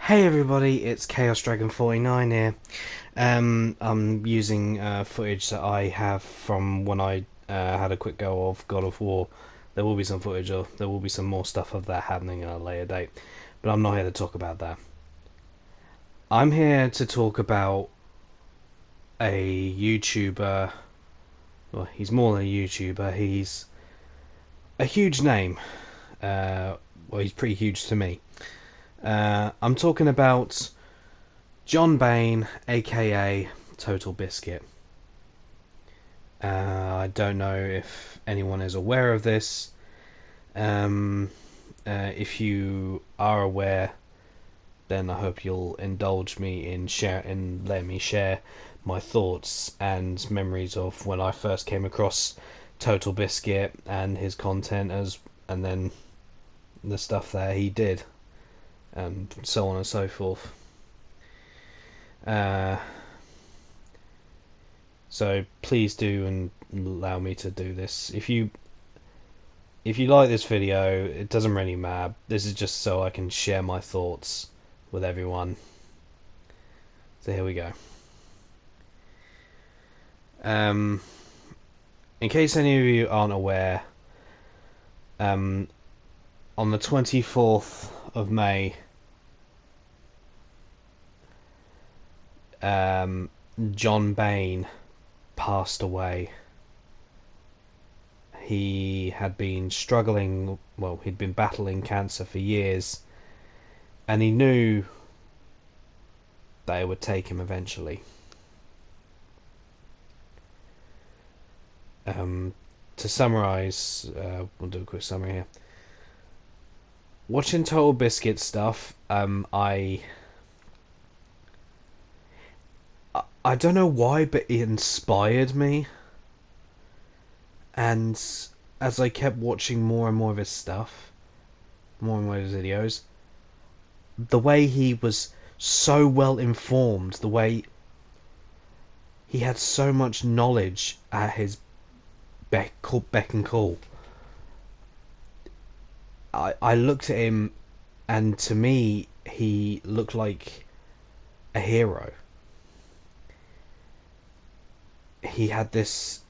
Hey everybody, it's Chaos Dragon 49 here. I'm using footage that I have from when I had a quick go of God of War. There will be some footage of, there will be some more stuff of that happening at a later date, but I'm not here to talk about that. I'm here to talk about a YouTuber. Well, he's more than a YouTuber. He's a huge name. Well, he's pretty huge to me. I'm talking about John Bain, aka Totalbiscuit. I don't know if anyone is aware of this. Um, if you are aware, then I hope you'll indulge me in letting me share my thoughts and memories of when I first came across Totalbiscuit and his content, and then the stuff that he did, and so on and so forth. Uh, So please do and allow me to do this. If you like this video, it doesn't really matter. This is just so I can share my thoughts with everyone. So here we go. Um, in case any of you aren't aware, um, on the 24th of May, John Bain passed away. He had been struggling, well, he'd been battling cancer for years, and he knew that it would take him eventually. Um, to summarise, we'll do a quick summary here. Watching Totalbiscuit stuff, I don't know why, but it inspired me, and as I kept watching more and more of his stuff, more and more of his videos, the way he was so well informed, the way he had so much knowledge at his beck and call. I looked at him, and to me, he looked like a hero. He had this,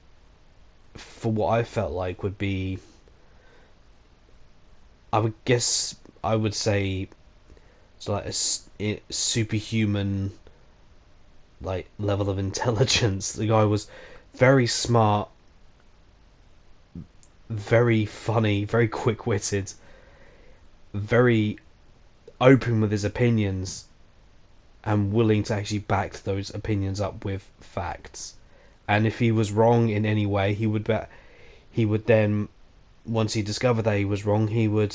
for what I felt like would be, I would say, it's like a superhuman like level of intelligence. The guy was very smart, very funny, very quick-witted, very open with his opinions, and willing to actually back those opinions up with facts. And if he was wrong in any way, he would then, once he discovered that he was wrong, he would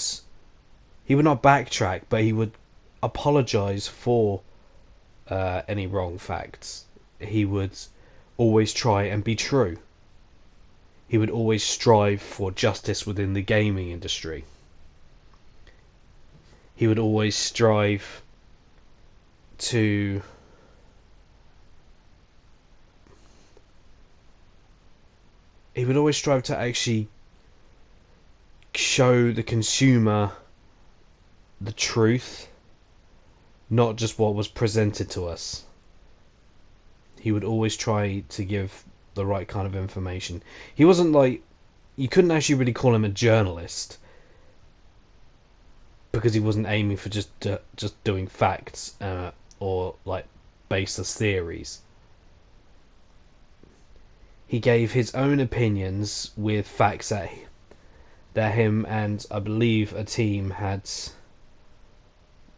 not backtrack, but he would apologize for any wrong facts. He would always try and be true. He would always strive for justice within the gaming industry. He would always strive to actually show the consumer the truth, not just what was presented to us. He would always try to give the right kind of information. He wasn't like, you couldn't actually really call him a journalist, because he wasn't aiming for just doing facts, or like baseless theories. He gave his own opinions with facts that him and I believe a team had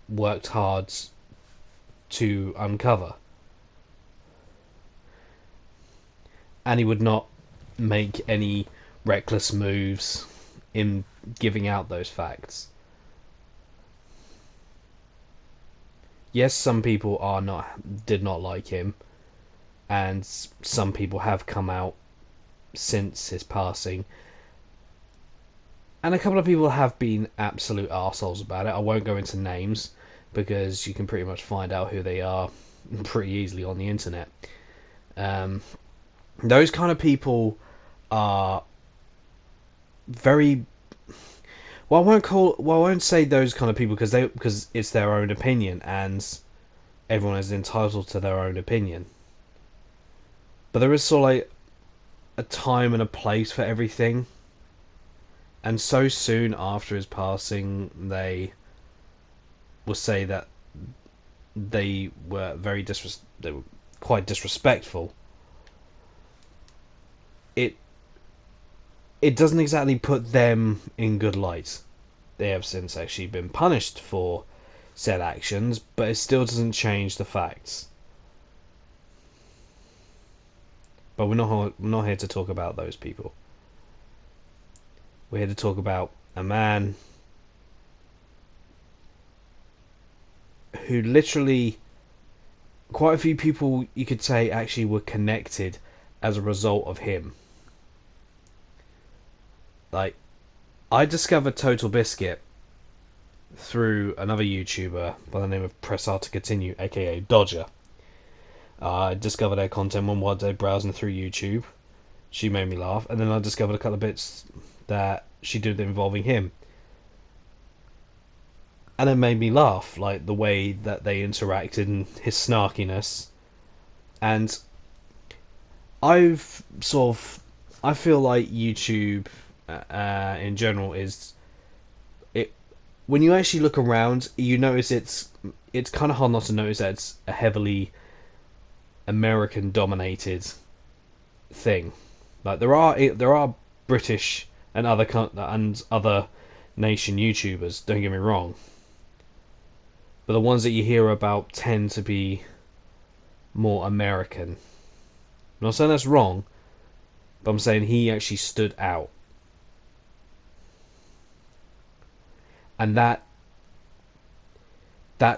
worked hard to uncover. And he would not make any reckless moves in giving out those facts. Yes, some people did not like him, and some people have come out since his passing, and a couple of people have been absolute arseholes about it. I won't go into names, because you can pretty much find out who they are pretty easily on the internet. Those kind of people are very, Well, I won't say those kind of people because it's their own opinion and everyone is entitled to their own opinion. But there is sort of like a time and a place for everything. And so soon after his passing, they will say that they were quite disrespectful. It it doesn't exactly put them in good light. They have since actually been punished for said actions, but it still doesn't change the facts. But we're not here to talk about those people. We're here to talk about a man who literally, quite a few people you could say actually were connected as a result of him. Like, I discovered Totalbiscuit through another YouTuber by the name of Press R to Continue, aka Dodger. I discovered her content one day browsing through YouTube. She made me laugh, and then I discovered a couple of bits that she did involving him, and it made me laugh, like the way that they interacted and his snarkiness. And I've sort of, I feel like YouTube, in general, is it. When you actually look around, you notice it's kind of hard not to notice that it's a heavily American dominated thing. Like there are British and other nation YouTubers. Don't get me wrong, but the ones that you hear about tend to be more American. I'm not saying that's wrong, but I'm saying he actually stood out, and that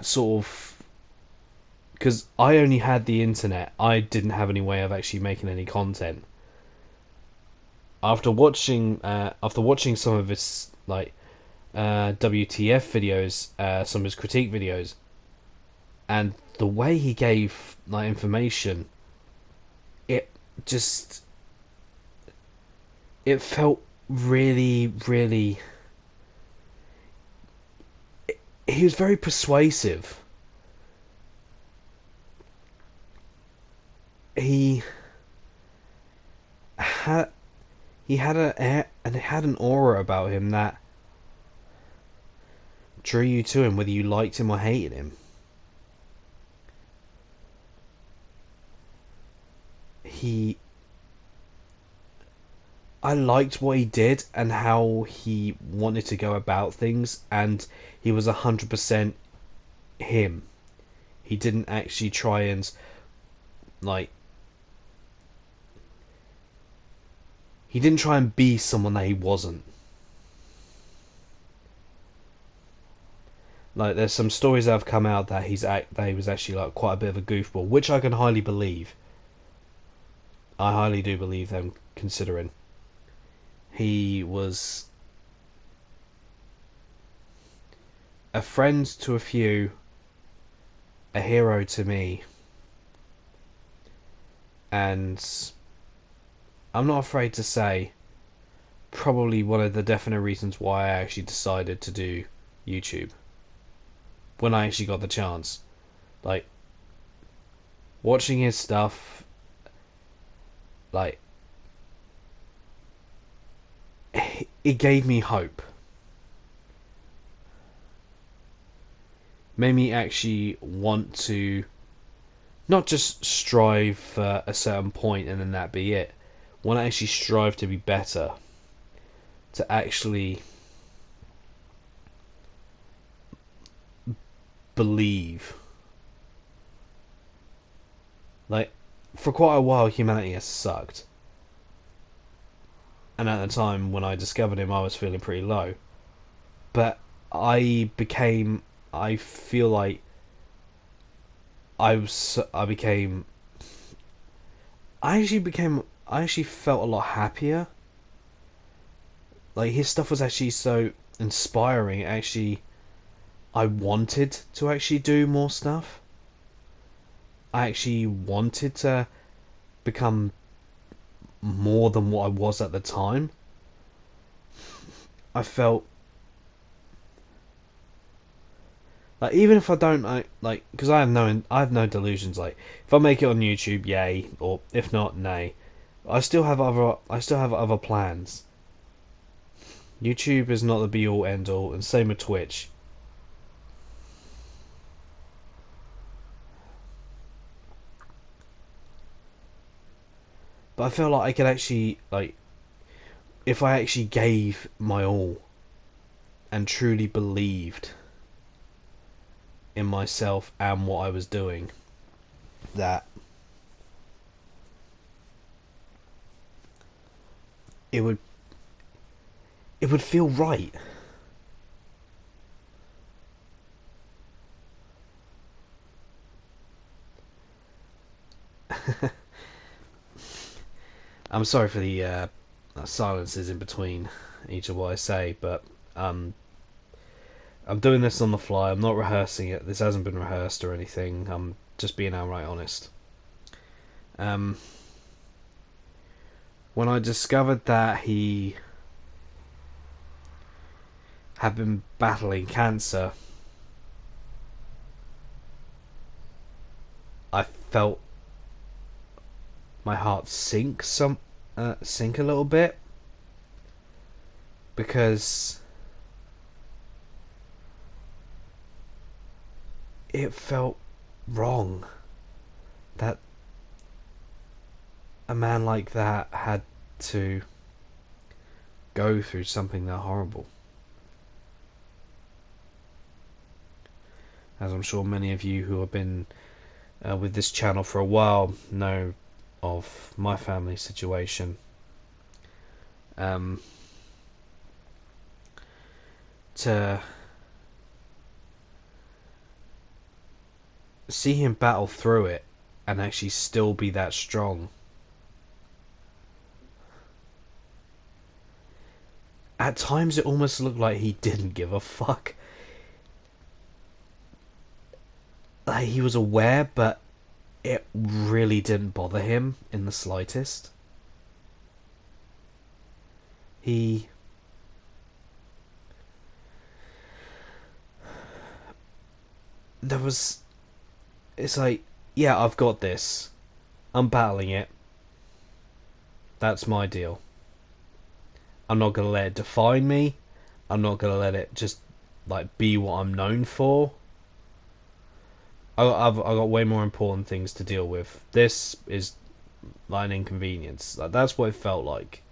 sort of, because I only had the internet, I didn't have any way of actually making any content. After watching some of his like WTF videos, some of his critique videos, and the way he gave like information, it just it felt really, really. He was very persuasive. He had he had an aura about him that drew you to him, whether you liked him or hated him. He I liked what he did and how he wanted to go about things, and he was 100% him. He didn't actually try and like he didn't try and be someone that he wasn't. Like there's some stories that have come out that he was actually like quite a bit of a goofball, which I can highly believe. I highly do believe them, considering he was a friend to a few, a hero to me, and I'm not afraid to say probably one of the definite reasons why I actually decided to do YouTube when I actually got the chance. Like watching his stuff, like it gave me hope. Made me actually want to not just strive for a certain point and then that be it. Want to actually strive to be better. To actually believe. Like, for quite a while, humanity has sucked. And at the time when I discovered him, I was feeling pretty low. But I became. I feel like I became. I actually felt a lot happier. Like, his stuff was actually so inspiring. Actually, I wanted to actually do more stuff. I actually wanted to become more than what I was at the time. I felt Like even if I don't like, because I have no delusions. Like if I make it on YouTube, yay, or if not, nay. I still have other plans. YouTube is not the be all end all, and same with Twitch. But I feel like I could actually like if I actually gave my all and truly believed in myself and what I was doing, that it would it would feel right. I'm sorry for the silences in between each of what I say, but um, I'm doing this on the fly. I'm not rehearsing it. This hasn't been rehearsed or anything. I'm just being outright honest. Um, when I discovered that he had been battling cancer, I felt my heart sink a little bit because it felt wrong that a man like that had to go through something that horrible. As I'm sure many of you who have been with this channel for a while know of my family situation. Um, to see him battle through it and actually still be that strong. At times it almost looked like he didn't give a fuck. Like he was aware, but it really didn't bother him in the slightest. He there was it's like, yeah, I've got this. I'm battling it. That's my deal. I'm not gonna let it define me. I'm not gonna let it just like be what I'm known for. I got way more important things to deal with. This is like an inconvenience. Like that's what it felt like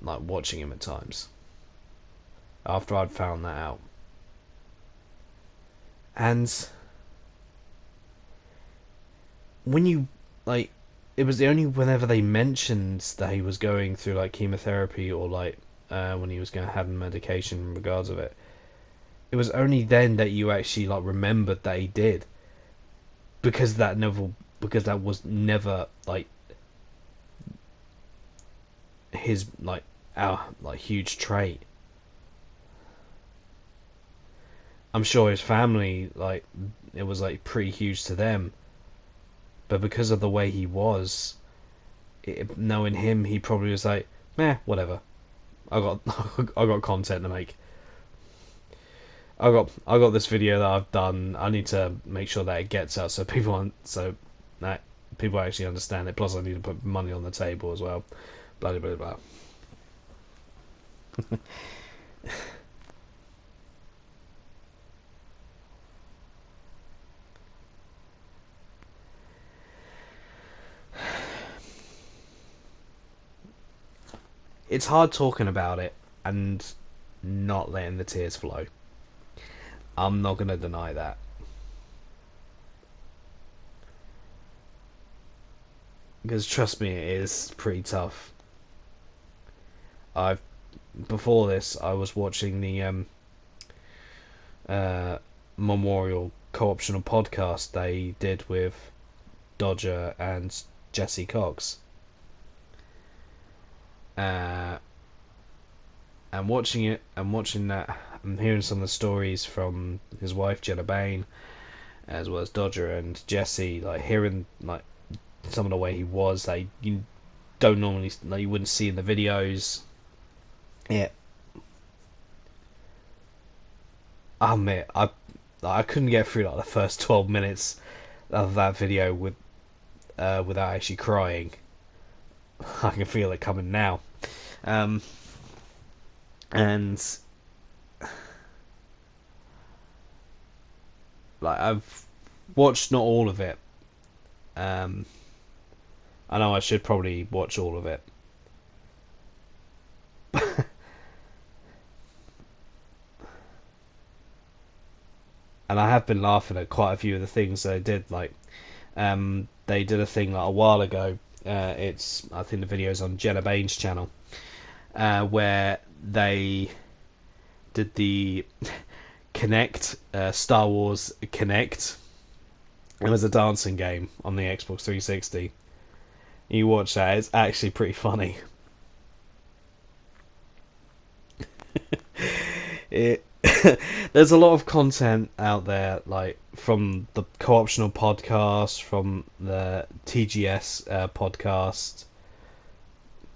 watching him at times. After I'd found that out, and when you like, it was the only whenever they mentioned that he was going through like chemotherapy or like when he was going to have medication in regards of it. It was only then that you actually like remembered that he did, because that was never like his like our like huge trait. I'm sure his family like it was like pretty huge to them, but because of the way he was, knowing him, he probably was like, meh, whatever. I got I got content to make. I got this video that I've done. I need to make sure that it gets out so that people actually understand it. Plus, I need to put money on the table as well. Blah blah blah. It's hard talking about it and not letting the tears flow. I'm not gonna deny that, because trust me, it is pretty tough. I've before this, I was watching the uh, memorial co-optional podcast they did with Dodger and Jesse Cox. Uh, and watching it, and watching that, I'm hearing some of the stories from his wife Jenna Bain, as well as Dodger and Jesse. Like hearing like some of the way he was, like you don't normally, like you wouldn't see in the videos. Yeah, I admit, Like, I couldn't get through like the first 12 minutes of that video without actually crying. I can feel it coming now. Um, and like I've watched not all of it. Um, I know I should probably watch all of it. And I have been laughing at quite a few of the things they did. Like, they did a thing like a while ago. It's I think the video's on Jenna Bain's channel, where they did the Connect Star Wars Connect. It was a dancing game on the Xbox 360. You watch that; it's actually pretty funny. It there's a lot of content out there, like from the co-optional podcast, from the TGS podcast,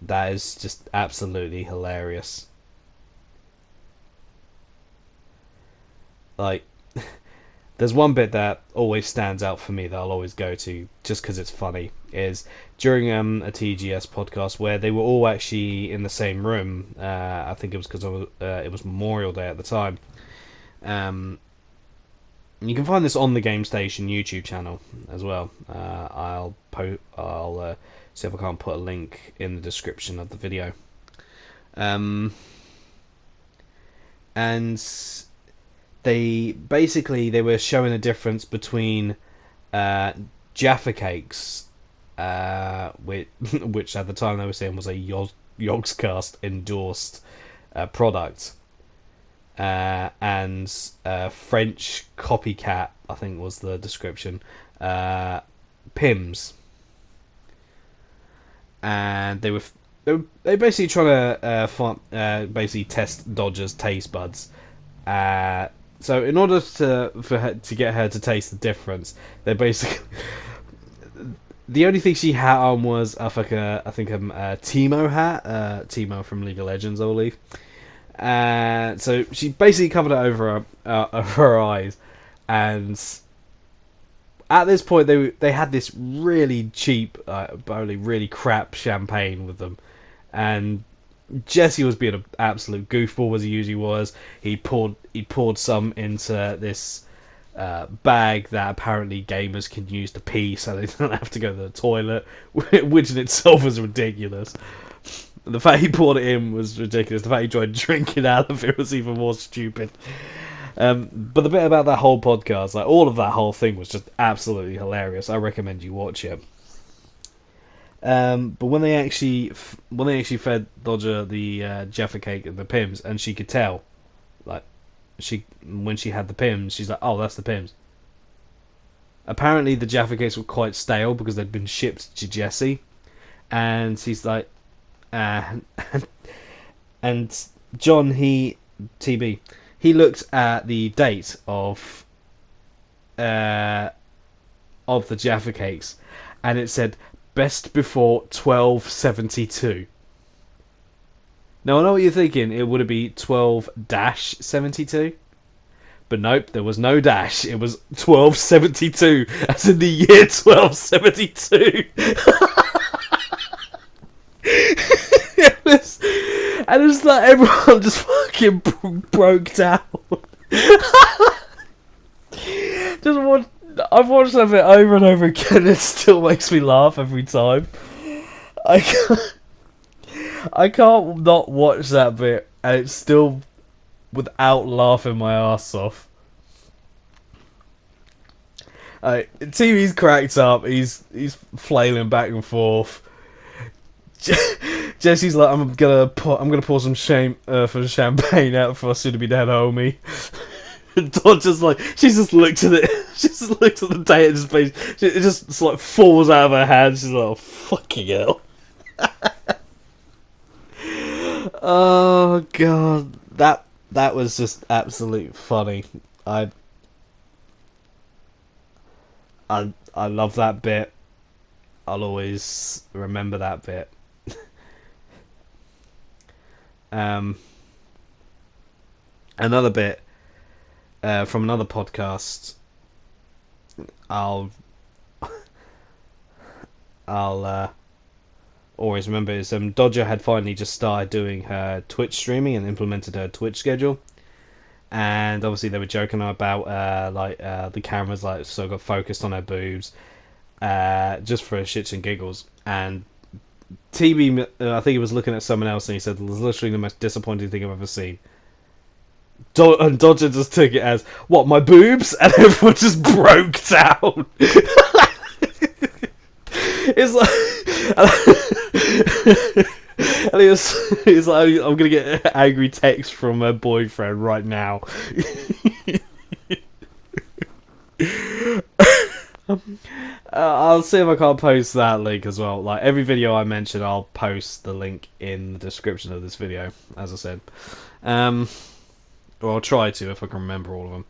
that is just absolutely hilarious. Like, there's one bit that always stands out for me that I'll always go to just because it's funny. Is during a TGS podcast where they were all actually in the same room. I think it was because it was Memorial Day at the time. Um, You can find this on the Game Station YouTube channel as well. I'll see if I can't put a link in the description of the video. Um, and they were showing a difference between uh, Jaffa cakes, which which at the time they were saying was a Yogscast endorsed product, and French copycat, I think was the description, Pims, and they basically trying to basically test Dodger's taste buds. So in order to get her to taste the difference, they basically the only thing she had on was I think a Teemo hat, Teemo from League of Legends, I believe. So she basically covered it over her eyes, and at this point they had this really cheap, only really crap champagne with them, and Jesse was being an absolute goofball as he usually was. He poured some into this bag that apparently gamers can use to pee, so they don't have to go to the toilet, which in itself was ridiculous. The fact he poured it in was ridiculous. The fact he tried to drink it out of it was even more stupid. But the bit about that whole podcast, like all of that whole thing, was just absolutely hilarious. I recommend you watch it. But when they actually fed Dodger the Jaffa cake and the Pims, and she could tell, like when she had the Pims, she's like, "Oh, that's the Pims." Apparently, the Jaffa cakes were quite stale because they'd been shipped to Jesse, and he's like, uh, and John, TB, he looked at the date of the Jaffa cakes, and it said best before 1272. Now I know what you're thinking. It would be 12-72, but nope, there was no dash. It was 1272, as in the year 1272. And it's like everyone just fucking broke down. Just watch. I've watched that bit over and over again. It still makes me laugh every time. I can't, I can't not watch that bit, and it's still without laughing my ass off. TV's cracked up. He's flailing back and forth. Jesse's like, I'm gonna pour some for champagne out for our soon-to-be dead homie. Dodger's like, she's just looked at it. She just looked at the date and just it just like falls out of her hand. She's like, oh, fucking hell. Oh god, that was just absolute funny. I love that bit. I'll always remember that bit. Um, Another bit from another podcast. I'll I'll always remember is Dodger had finally just started doing her Twitch streaming and implemented her Twitch schedule, and obviously they were joking about the cameras like so got focused on her boobs, just for shits and giggles. And TB, I think he was looking at someone else and he said it was literally the most disappointing thing I've ever seen. And Dodger just took it as, what, my boobs? And everyone just broke down. It's like, and he was like, I'm gonna get an angry text from my boyfriend right now. I'll see if I can't post that link as well. Like every video I mention, I'll post the link in the description of this video, as I said. Or I'll try to if I can remember all of them.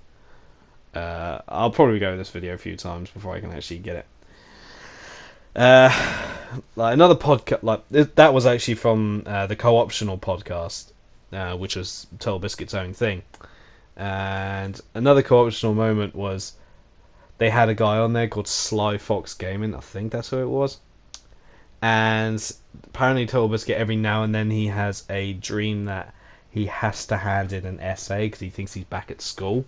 I'll probably go this video a few times before I can actually get it. Like another podcast, like that was actually from the Co-optional podcast, which was Totalbiscuit's own thing. And another Co-optional moment was they had a guy on there called Sly Fox Gaming. I think that's who it was. And apparently Totalbiscuit every now and then he has a dream that he has to hand in an essay because he thinks he's back at school.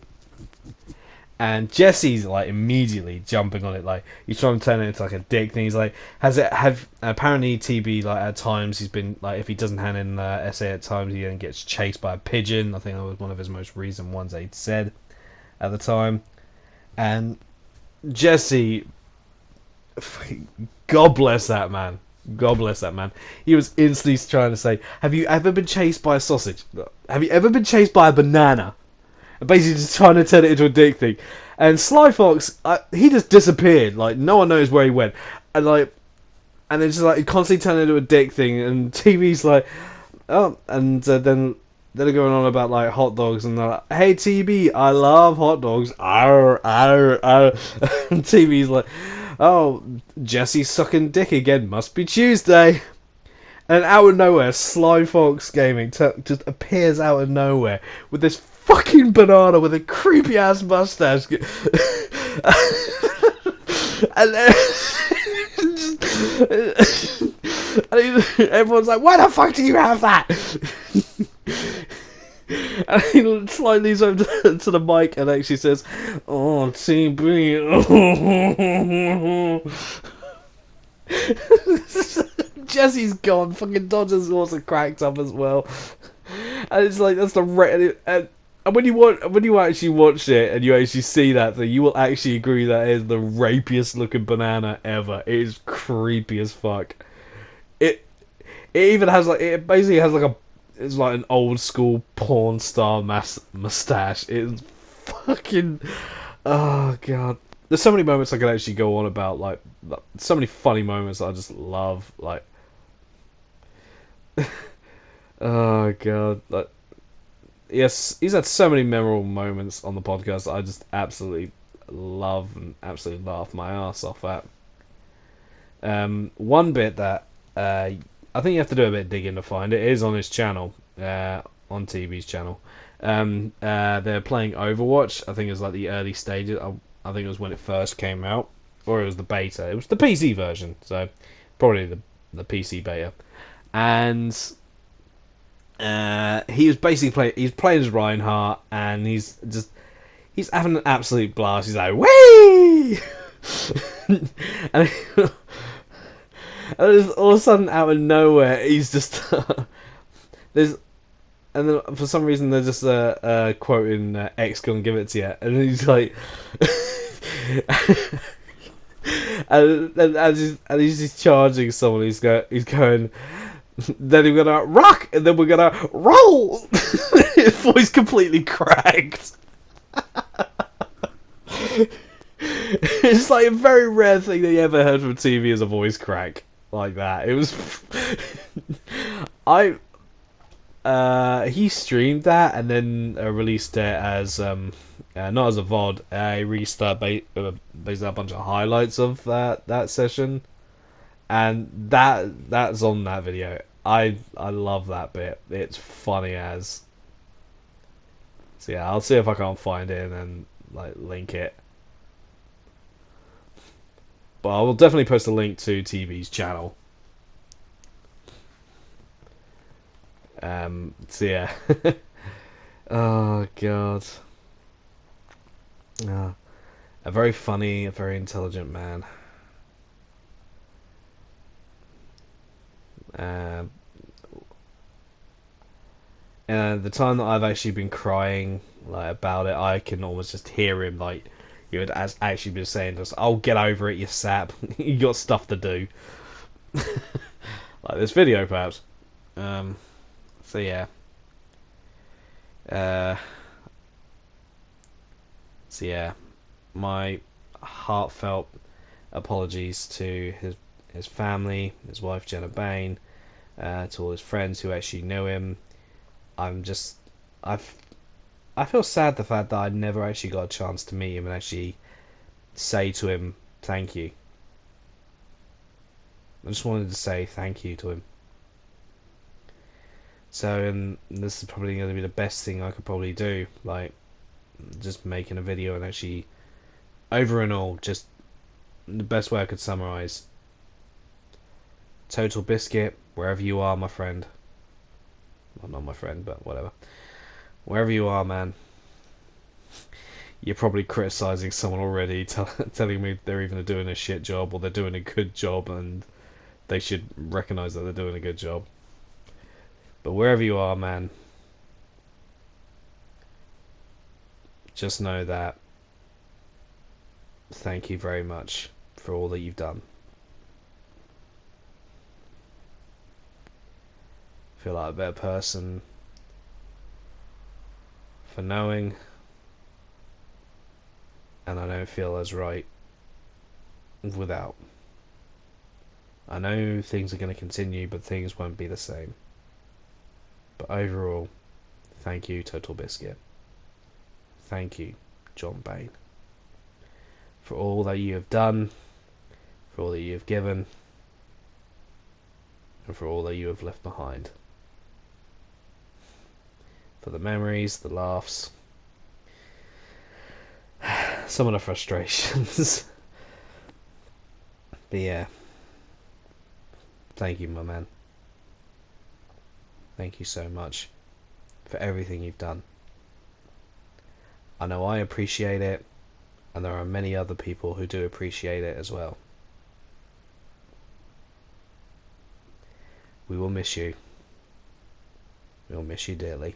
And Jesse's like immediately jumping on it, like he's trying to turn it into like a dick thing. He's like, apparently TB like at times he's been like if he doesn't hand in an essay at times he then gets chased by a pigeon. I think that was one of his most recent ones they'd said at the time. And Jesse, God bless that man. God bless that man. He was instantly trying to say, have you ever been chased by a sausage? Have you ever been chased by a banana? Basically just trying to turn it into a dick thing. And Sly Fox, he just disappeared. Like, no one knows where he went. And it's just like, he constantly turned into a dick thing. And TV's like, oh, and then they're going on about, like, hot dogs. And they're like, hey, TB, I love hot dogs. Arr, arr, arr. And TV's like, oh, Jesse's sucking dick again. Must be Tuesday. And out of nowhere, Sly Fox Gaming just appears out of nowhere with this fucking banana with a creepy ass mustache. And everyone's like, why the fuck do you have that? And he slightly leans over to the mic and actually says, oh, TB. Jesse's gone. Fucking Dodger's also cracked up as well. And it's like, that's the... And when you actually watch it and you actually see that thing, you will actually agree that it is the rapiest looking banana ever. It is creepy as fuck. It even has like, it basically has like it's like an old school porn star mustache. It's fucking, oh god. There's so many moments I could actually go on about, like so many funny moments that I just love, like oh god, like yes, he's had so many memorable moments on the podcast that I just absolutely love and absolutely laugh my ass off at. One bit that I think you have to do a bit of digging to find it is on his channel, on TV's channel. They're playing Overwatch. I think it was like the early stages. I think it was when it first came out, or it was the beta. It was the PC version, so probably the PC beta. And he was basically he's playing as Reinhardt, and he's having an absolute blast. He's like, whee! and then all of a sudden, out of nowhere, he's just there's, and then for some reason they're just quoting X gonna give it to you, and he's like, and he's just charging someone. He's going. Then we're gonna rock, and then we're gonna roll. His voice completely cracked. It's like a very rare thing that you ever heard from TV as a voice crack like that. It was. He streamed that and then released it as not as a VOD. He released basically a bunch of highlights of that session. And that's on that video. I love that bit. It's funny as. So yeah, I'll see if I can't find it and then like link it. But I will definitely post a link to TV's channel. So yeah. Oh god. Uh, a very funny, a very intelligent man. Uh, and the time that I've actually been crying like about it, I can almost just hear him like he would actually be saying just, "Oh, get over it, you sap. You got stuff to do." Like this video, perhaps. Um, so yeah. Uh, so yeah, my heartfelt apologies to his family, his wife Jenna Bain, to all his friends who actually knew him. I'm just, I've, I feel sad the fact that I never actually got a chance to meet him and actually say to him thank you. I just wanted to say thank you to him. So, and this is probably going to be the best thing I could probably do, like just making a video and actually, over and all, just the best way I could summarize. Totalbiscuit, wherever you are, my friend. Well, not my friend, but whatever. Wherever you are, man, you're probably criticizing someone already, telling me they're either doing a shit job or they're doing a good job, and they should recognize that they're doing a good job. But wherever you are, man, just know that thank you very much for all that you've done. I feel like a better person for knowing, and I don't feel as right without. I know things are going to continue, but things won't be the same. But overall, thank you, Totalbiscuit. Thank you, John Bain, for all that you have done, for all that you have given, and for all that you have left behind. For the memories, the laughs, some of the frustrations. But yeah, thank you, my man. Thank you so much for everything you've done. I know I appreciate it, and there are many other people who do appreciate it as well. We will miss you. We will miss you dearly.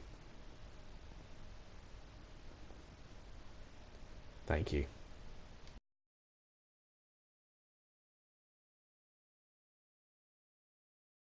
Thank you.